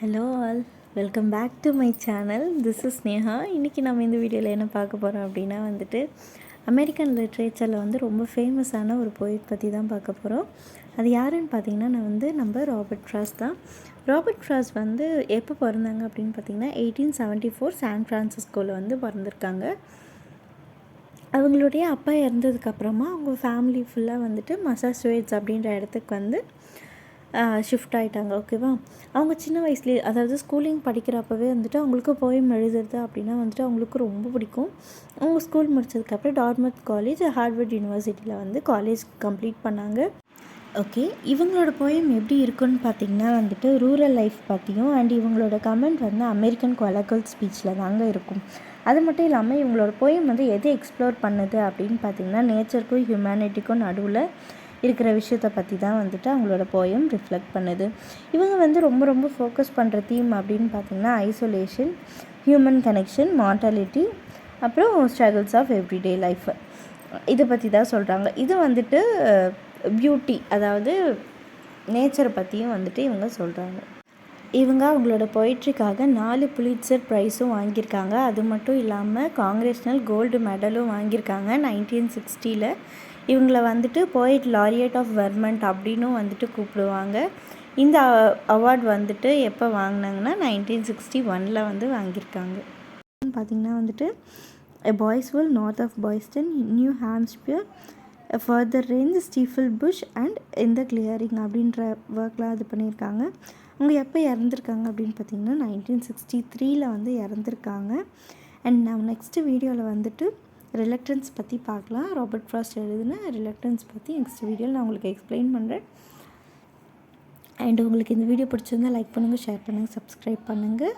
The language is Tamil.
Hello all, welcome back to my channel. This is Neha. இன்றைக்கி நம்ம இந்த வீடியோவில் என்ன பார்க்க போகிறோம் அப்படின்னா அமெரிக்கன் லிட்ரேச்சரில் ரொம்ப ஃபேமஸான ஒரு போயிட் பற்றி தான் பார்க்க போகிறோம். அது யாருன்னு பார்த்தீங்கன்னா நம்ம ராபர்ட் ஃப்ராஸ்ட் தான். ராபர்ட் ஃப்ராஸ்ட் எப்போ பிறந்தாங்க அப்படின்னு பார்த்தீங்கன்னா 1874 சான் ஃப்ரான்சிஸ்கோவில் பிறந்திருக்காங்க. அவங்களுடைய அப்பா இறந்ததுக்கப்புறமா அவங்க ஃபேமிலி ஃபுல்லாக மசாச்சுசெட்ஸ் அப்படின்ற இடத்துக்கு ஷிஃப்ட் ஆகிட்டாங்க. ஓகேவா, அவங்க சின்ன வயசுலேயே, அதாவது ஸ்கூலிங் படிக்கிறப்பவே அவங்களுக்கு போயம் எழுதுறது அப்படின்னா அவங்களுக்கு ரொம்ப பிடிக்கும். அவங்க ஸ்கூல் முடிச்சதுக்கப்புறம் டார்மத் காலேஜ், ஹார்வர்ட் யூனிவர்சிட்டியில் காலேஜ் கம்ப்ளீட் பண்ணாங்க. ஓகே, இவங்களோட போயம் எப்படி இருக்குன்னு பார்த்தீங்கன்னா ரூரல் லைஃப் பற்றியும் அண்ட் இவங்களோட கமெண்ட் அமெரிக்கன் கொலக்கல் ஸ்பீச்சில் தாங்க இருக்கும். அது மட்டும் இல்லாமல் இவங்களோட போயம் எதை எக்ஸ்ப்ளோர் பண்ணுது அப்படின்னு பார்த்தீங்கன்னா நேச்சருக்கும் ஹியூமனிட்டிக்கும் நடுவில் இருக்கிற விஷயத்தை பற்றி தான் அவங்களோட போயம் ரிஃப்ளெக்ட் பண்ணுது. இவங்க ரொம்ப ஃபோக்கஸ் பண்ணுற தீம் அப்படின்னு பார்த்திங்கன்னா ஐசோலேஷன், ஹியூமன் கனெக்ஷன், மார்டாலிட்டி, அப்புறம் ஸ்ட்ரகிள்ஸ் ஆஃப் எவ்ரிடே லைஃப், இதை பற்றி தான் சொல்கிறாங்க. இது பியூட்டி, அதாவது நேச்சரை பற்றியும் இவங்க சொல்கிறாங்க. இவங்க அவங்களோட பொயிட்ரிக்காக 4 புலிட்சர் ப்ரைஸும் வாங்கியிருக்காங்க. அது மட்டும் இல்லாமல் காங்கிரஸ்னல் கோல்டு மெடலும் வாங்கியிருக்காங்க 1960. இவங்களை போயிட் லாரியட் ஆஃப் வெர்மண்ட் அப்படின்னும் கூப்பிடுவாங்க. இந்த அவார்ட் எப்போ வாங்கினாங்கன்னா 1961 வாங்கியிருக்காங்க. பார்த்திங்கன்னா a Boysville north of Boyston, New Hampshire, further range, ஸ்டீஃபில் புஷ் அண்ட் இந்த கிளியரிங் அப்படின்ற ஒர்க்லாம் இது பண்ணியிருக்காங்க. அவங்க எப்போ இறந்துருக்காங்க அப்படின்னு பார்த்திங்கன்னா 1963 இறந்துருக்காங்க. அண்ட் நான் நெக்ஸ்ட்டு வீடியோவில் ரிலக்டன்ஸ் பற்றி பார்க்கலாம். ராபர்ட் ஃப்ராஸ்ட் எழுதின ரிலக்டன்ஸ் பற்றி நெக்ஸ்ட் வீடியோவில் நான் உங்களுக்கு எக்ஸ்பிளைன் பண்ணுறேன். அண்ட் உங்களுக்கு இந்த வீடியோ பிடிச்சிருந்தால் லைக் பண்ணுங்கள், ஷேர் பண்ணுங்கள், சப்ஸ்கிரைப் பண்ணுங்கள்.